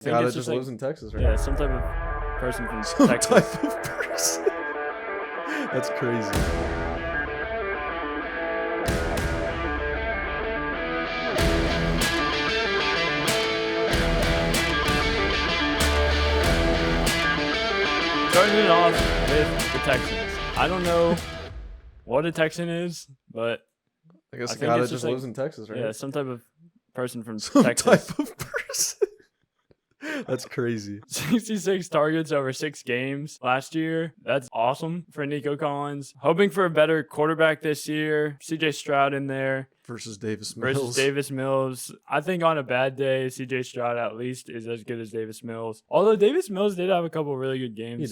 God, it just lives in Texas, right? Yeah, some type of person from Some Texas. type of person. That's crazy. Starting it off with the Texans. I don't know what a Texan is, but I guess I a think guy that it's just just lives in Texas, right? yeah, some type of person from Some Texas. type of person. That's crazy. 66 targets over 6 games last year. That's awesome for Nico Collins. Hoping for a better quarterback this year. CJ Stroud in there. Versus Davis Mills. I think on a bad day, CJ Stroud at least is as good as Davis Mills. Although Davis Mills did have a couple really good games.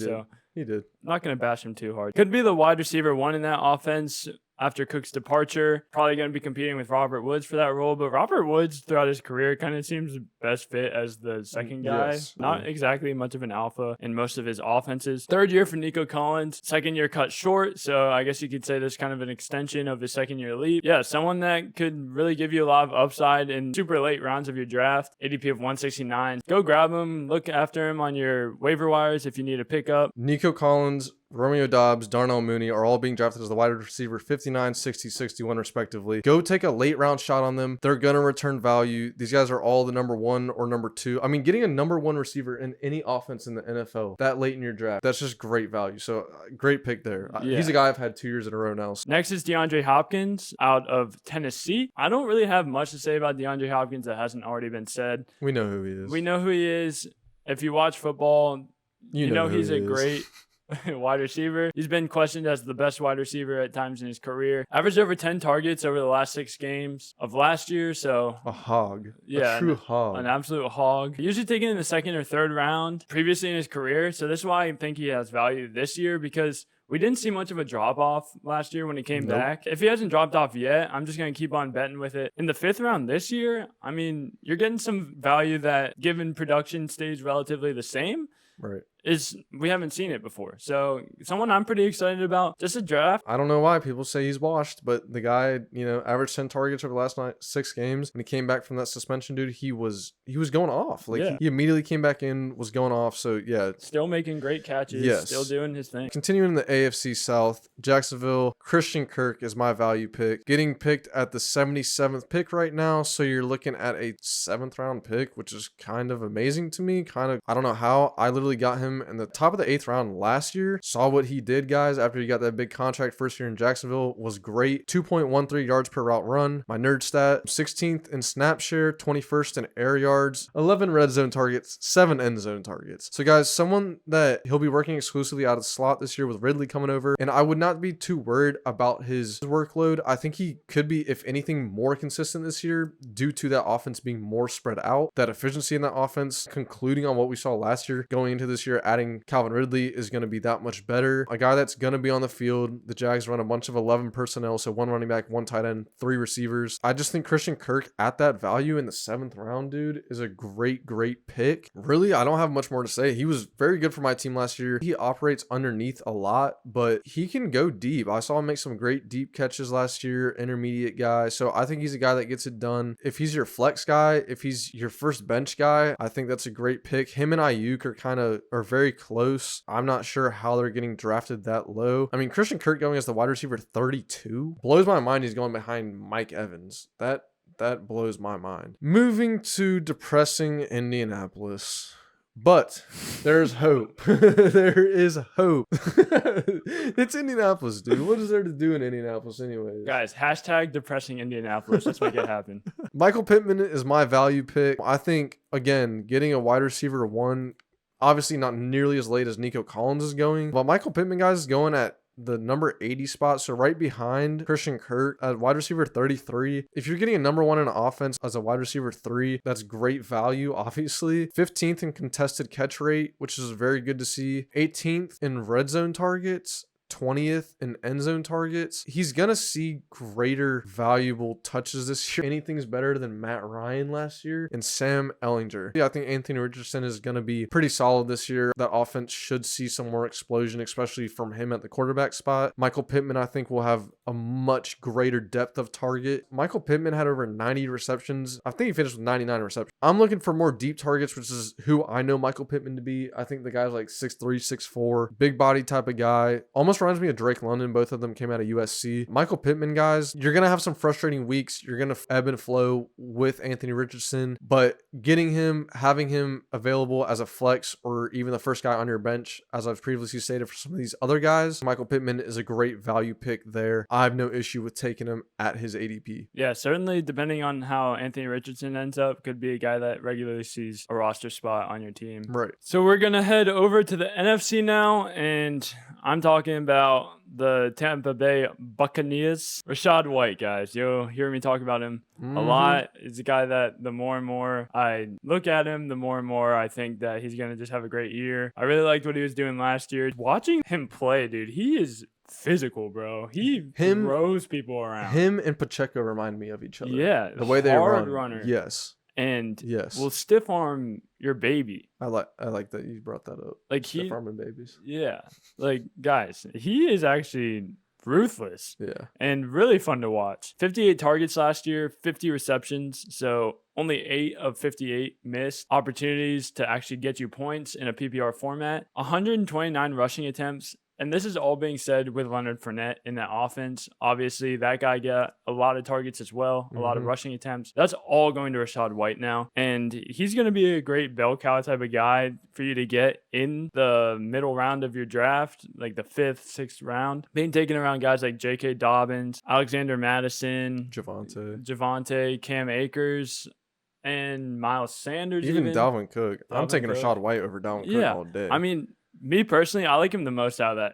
He did. I'm not going to bash him too hard. Could be the wide receiver one in that offense after Cook's departure. Probably going to be competing with Robert Woods for that role. But Robert Woods, throughout his career, kind of seems the best fit as the second guy. Yes. Not exactly much of an alpha in most of his offenses. Third year for Nico Collins. Second year cut short. So I guess you could say this kind of an extension of his second year leap. Yeah, someone that could really give you a lot of upside in super late rounds of your draft. ADP of 169. Go grab him. Look after him on your waiver wires if you need a pickup. Nico Collins, Romeo Doubs, Darnell Mooney are all being drafted as the wide receiver 59, 60, 61 respectively. Go take a late round shot on them. They're going to return value. These guys are all the number 1 or number 2. I mean, getting a number 1 receiver in any offense in the NFL that late in your draft, that's just great value. So great pick there. Yeah. He's a guy I've had 2 years in a row now. So. Next is DeAndre Hopkins out of Tennessee. I don't really have much to say about DeAndre Hopkins that hasn't already been said. We know who he is. We know who he is. If you watch football, you know he's a great wide receiver. He's been questioned as the best wide receiver at times in his career. Averaged over 10 targets over the last 6 games of last year. So a hog. Yeah. A true hog. An absolute hog. Usually taken in the 2nd or 3rd round previously in his career. So this is why I think he has value this year, because we didn't see much of a drop-off last year when he came back. If he hasn't dropped off yet, I'm just going to keep on betting with it. In the 5th round this year, I mean, you're getting some value that, given production stays relatively the same, right, we haven't seen it before. So someone I'm pretty excited about. Just a draft. I don't know why people say he's washed, but the guy, averaged 10 targets over the last 6 games. When he came back from that suspension, dude, he was going off. He immediately came back in, was going off. So yeah. Still making great catches. Yes. Still doing his thing. Continuing in the AFC South, Jacksonville, Christian Kirk is my value pick. Getting picked at the 77th pick right now. So you're looking at a 7th round pick, which is kind of amazing to me. I don't know how. I literally got him in the top of the 8th round last year. Saw what he did, guys, after he got that big contract first year in Jacksonville. Was great. 2.13 yards per route run. My nerd stat, 16th in snap share, 21st in air yards, 11 red zone targets, 7 end zone targets. So guys, someone that he'll be working exclusively out of slot this year with Ridley coming over, and I would not be too worried about his workload. I think he could be, if anything, more consistent this year due to that offense being more spread out. That efficiency in that offense, concluding on what we saw last year, going into this year, adding Calvin Ridley is going to be that much better. A guy that's going to be on the field. The Jags run a bunch of 11 personnel, so 1 running back, 1 tight end, 3 receivers. I just think Christian Kirk at that value in the 7th round, dude, is a great pick. Really, I don't have much more to say. He was very good for my team last year. He operates underneath a lot, but he can go deep. I saw him make some great deep catches last year, intermediate guy. So I think he's a guy that gets it done. If he's your flex guy, if he's your first bench guy, I think that's a great pick. Him and Ayuk are very close. I'm not sure how they're getting drafted that low. I mean, Christian Kirk going as the wide receiver 32 blows my mind. He's going behind Mike Evans. That blows my mind. Moving to depressing Indianapolis. But there's hope. There is hope. It's Indianapolis, dude. What is there to do in Indianapolis anyways? Guys, hashtag depressing Indianapolis. Let's make it happen. Michael Pittman is my value pick. I think, again, getting a wide receiver 1, obviously not nearly as late as Nico Collins is going, but Michael Pittman, guys, is going at the number 80 spot, so right behind Christian Kirk at wide receiver 33. If you're getting a number 1 in offense as a wide receiver 3, that's great value, obviously. 15th in contested catch rate, which is very good to see. 18th in red zone targets. 20th in end zone targets. He's going to see greater valuable touches this year. Anything's better than Matt Ryan last year and Sam Ellinger. Yeah, I think Anthony Richardson is going to be pretty solid this year. That offense should see some more explosion, especially from him at the quarterback spot. Michael Pittman, I think, will have a much greater depth of target. Michael Pittman had over 90 receptions. I think he finished with 99 receptions. I'm looking for more deep targets, which is who I know Michael Pittman to be. I think the guy's like 6'3", 6'4", big body type of guy. Almost reminds me of Drake London. Both of them came out of USC. Michael Pittman, guys, you're going to have some frustrating weeks. You're going to ebb and flow with Anthony Richardson, but getting him, having him available as a flex or even the first guy on your bench, as I've previously stated for some of these other guys, Michael Pittman is a great value pick there. I have no issue with taking him at his ADP. Yeah, certainly depending on how Anthony Richardson ends up, could be a guy that regularly sees a roster spot on your team. Right. So we're going to head over to the NFC now, and I'm talking about the Tampa Bay Buccaneers. Rachaad White, guys. You'll hear me talk about him a lot. He's a guy that the more and more I look at him, the more and more I think that he's going to just have a great year. I really liked what he was doing last year. Watching him play, dude, he is physical, bro. He throws people around. Him and Pacheco remind me of each other. Yeah. The way they run. Runner. Yes. And yes, will stiff arm your baby. I like that you brought that up. Like stiff arming babies. Yeah. Like, guys, he is actually ruthless. Yeah. And really fun to watch. 58 targets last year, 50 receptions. So only 8 of 58 missed opportunities to actually get you points in a PPR format. 129 rushing attempts. And this is all being said with Leonard Fournette in that offense. Obviously, that guy got a lot of targets as well, a lot of rushing attempts. That's all going to Rachaad White now. And he's going to be a great bell cow type of guy for you to get in the middle round of your draft, like the 5th, 6th round. Being taken around guys like J.K. Dobbins, Alexander Madison, Javonte, Cam Akers, and Miles Sanders. Even Dalvin Cook. I'm taking Rachaad White over Dalvin Cook all day. I mean, me personally, I like him the most out of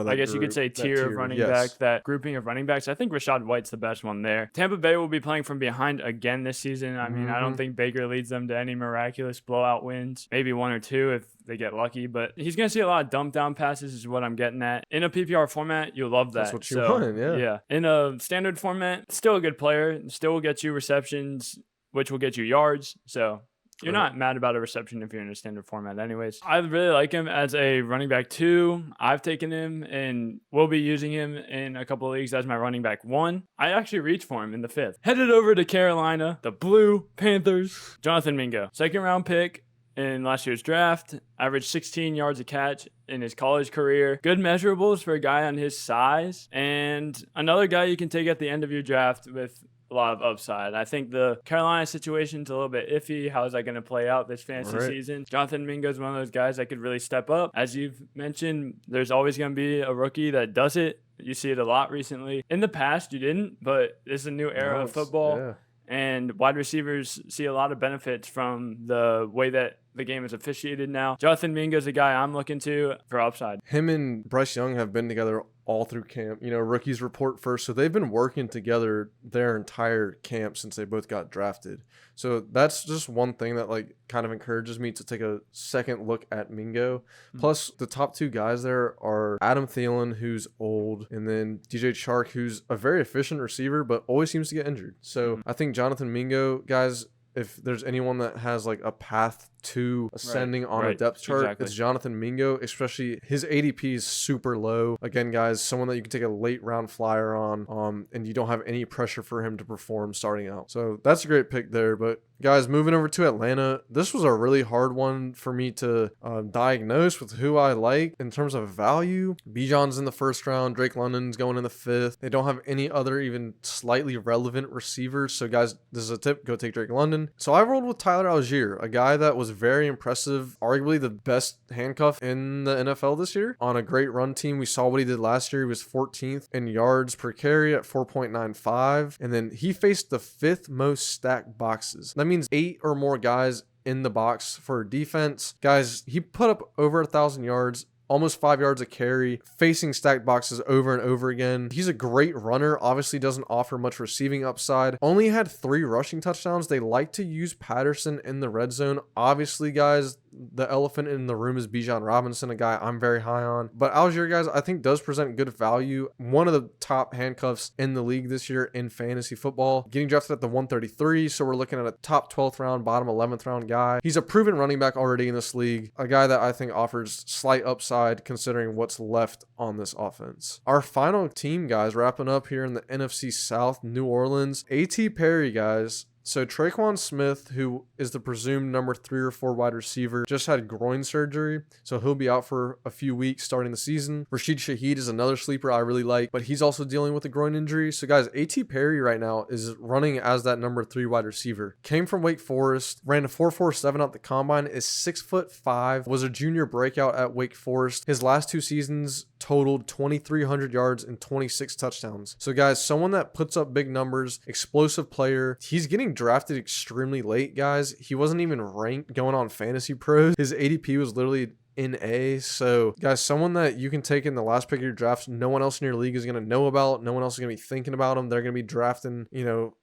that. I guess you could say tier of running back, that grouping of running backs. I think Rachaad White's the best one there. Tampa Bay will be playing from behind again this season. I mean, I don't think Baker leads them to any miraculous blowout wins. Maybe 1 or 2 if they get lucky, but he's going to see a lot of dump down passes is what I'm getting at. In a PPR format, you'll love that. That's what you want, Yeah. In a standard format, still a good player, still will get you receptions, which will get you yards. So you're not mad about a reception if you're in a standard format anyways. I really like him as a running back 2. I've taken him and will be using him in a couple of leagues as my running back 1. I actually reached for him in the 5th. Headed over to Carolina, the Blue Panthers. Jonathan Mingo, 2nd round pick in last year's draft, averaged 16 yards a catch in his college career. Good measurables for a guy on his size, and another guy you can take at the end of your draft with a lot of upside. I think the Carolina situation's a little bit iffy. How is that going to play out this fantasy season? Jonathan Mingo is one of those guys that could really step up. As you've mentioned, there's always going to be a rookie that does it. You see it a lot recently. In the past, you didn't, but this is a new era of football. Yeah. And wide receivers see a lot of benefits from the way that the game is officiated now. Jonathan Mingo is a guy I'm looking to for upside. Him and Bryce Young have been together all through camp. You know, rookies report first. So they've been working together their entire camp since they both got drafted. So that's just one thing that like kind of encourages me to take a second look at Mingo. Plus the top 2 guys there are Adam Thielen, who's old, and then DJ Chark, who's a very efficient receiver, but always seems to get injured. So I think Jonathan Mingo, guys, if there's anyone that has like a path to ascending on a depth chart, it's Jonathan Mingo. Especially his ADP is super low. Again, guys, someone that you can take a late round flyer on, and you don't have any pressure for him to perform starting out. So that's a great pick there. But guys, moving over to Atlanta, this was a really hard one for me to diagnose with who I like in terms of value. Bijan's in the 1st round. Drake London's going in the 5th. They don't have any other even slightly relevant receivers. So guys, this is a tip. Go take Drake London. So I rolled with Tyler Allgeier, a guy that was very impressive, arguably the best handcuff in the NFL this year. On a great run team, we saw what he did last year. He was 14th in yards per carry at 4.95, and then he faced the 5th most stacked boxes. That means 8 or more guys in the box for defense. Guys, he put up over 1,000 yards, almost 5 yards a carry, facing stacked boxes over and over again. He's a great runner, obviously doesn't offer much receiving upside. Only had 3 rushing touchdowns. They like to use Patterson in the red zone. Obviously, guys, the elephant in the room is Bijan Robinson, a guy I'm very high on. But Allgeier, guys, I think does present good value. One of the top handcuffs in the league this year in fantasy football. Getting drafted at the 133, so we're looking at a top 12th round, bottom 11th round guy. He's a proven running back already in this league. A guy that I think offers slight upside considering what's left on this offense. Our final team, guys, wrapping up here in the NFC South, New Orleans. A.T. Perry, guys. So Traquan Smith, who is the presumed number 3 or 4 wide receiver, just had groin surgery, so he'll be out for a few weeks starting the season. Rashid Shaheed is another sleeper I really like, but he's also dealing with a groin injury. So guys, A.T. Perry right now is running as that number 3 wide receiver. Came from Wake Forest, ran a 4.47 out the combine, is 6'5", was a junior breakout at Wake Forest. His last 2 seasons totaled 2,300 yards and 26 touchdowns. So guys, someone that puts up big numbers, explosive player. He's getting drafted extremely late, guys. He wasn't even ranked going on Fantasy Pros. His ADP was literally in A. So guys, someone that you can take in the last pick of your drafts, no one else in your league is going to know about. No one else is going to be thinking about him. They're going to be drafting,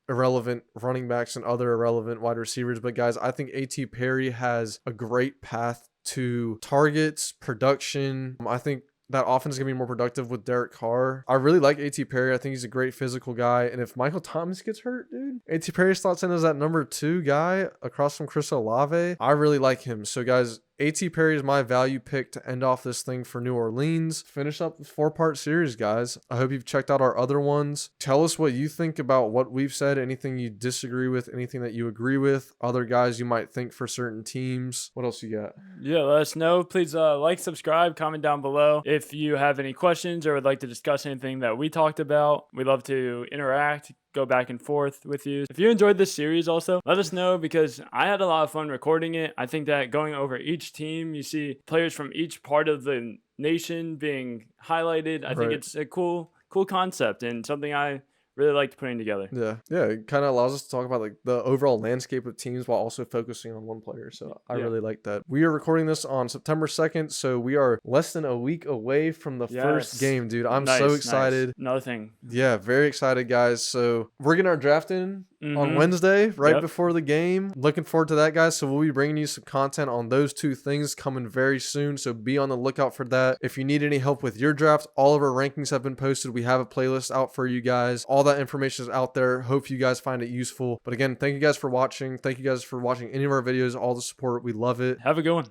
irrelevant running backs and other irrelevant wide receivers. But guys, I think A.T. Perry has a great path to targets, production. I think that offense is going to be more productive with Derek Carr. I really like A.T. Perry. I think he's a great physical guy. And if Michael Thomas gets hurt, dude, A.T. Perry slots in as that number 2 guy across from Chris Olave. I really like him. So guys, A.T. Perry is my value pick to end off this thing for New Orleans. Finish up the 4-part series, guys. I hope you've checked out our other ones. Tell us what you think about what we've said, anything you disagree with, anything that you agree with, other guys you might think for certain teams. What else you got? Yeah, let us know. Please like, subscribe, comment down below. If you have any questions or would like to discuss anything that we talked about, we'd love to interact, go back and forth with you. If you enjoyed this series also, let us know because I had a lot of fun recording it. I think that going over each team, you see players from each part of the nation being highlighted. I think it's a cool concept and something I really liked putting together. Yeah, it kind of allows us to talk about like the overall landscape of teams while also focusing on one player. So I really like that. We are recording this on September 2nd, so we are less than a week away from the first game, dude. I'm so excited. Nice. Another thing. Yeah, very excited, guys. So we're getting our draft in on Wednesday, right before the game. Looking forward to that, guys. So we'll be bringing you some content on those 2 things coming very soon. So be on the lookout for that. If you need any help with your draft, all of our rankings have been posted. We have a playlist out for you guys. All that information is out there. Hope you guys find it useful. But again, thank you guys for watching. Thank you guys for watching any of our videos, all the support. We love it. Have a good one.